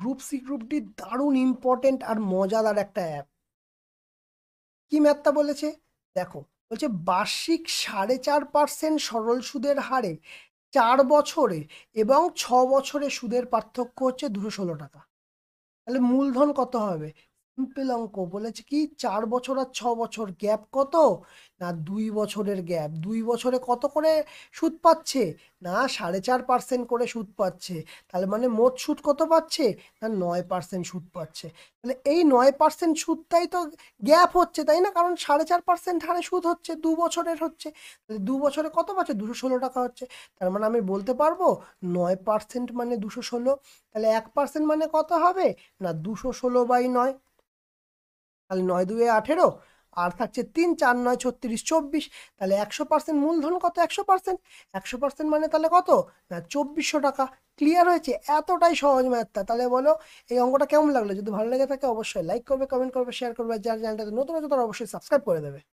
Group C group D দারুণ important আর মজাদার একটা অ্যাপ। কি ম্যাথটা বলেছে দেখো, বলছে বার্ষিক 4.5% সরল সুদের হারে 4 বছরে এবং 6 বছরে সুদের পার্থক্য হচ্ছে 216 টাকা। তাহলে মূলধন কত হবে? সিম্পল অঙ্ক, বলেছে কি 4 বছর আর 6 বছর গ্যাপ কত? না 2 বছরের গ্যাপ। 2 বছরে কত করে সুদ পাচ্ছে? না 4.5% করে সুদ পাচ্ছে। তাহলে মানে মোট সুদ কত পাচ্ছে? না 9% সুদ পাচ্ছে। তাহলে এই 9% সুদটাই তো গ্যাপ হচ্ছে, তাই না? কারণ 4.5% হারে সুদ হচ্ছে, 2 বছরের হচ্ছে। তাহলে 2 বছরে কত পাচ্ছে? 216 টাকা হচ্ছে। তার মানে আমি বলতে পারবো 9% মানে 216। তাহলে 1% মানে কত হবে? না 216/9। তাহলে 9 2 18, আর থাকছে 3, 4 9 36, 24। তাহলে 100% মূলধন কত? 100%। 100% মানে তাহলে কত? না 2400 টাকা। ক্লিয়ার হয়েছে? এতটাই সহজ ম্যাথটা। তাহলে বলো এই অঙ্কটা কেমন লাগলো? যদি ভালো লেগে থাকে অবশ্যই লাইক করবে, কমেন্ট করবে, শেয়ার করবে। আর যারা চ্যানেলটাতে নতুন আছে তারা অবশ্যই সাবস্ক্রাইব করে দেবে।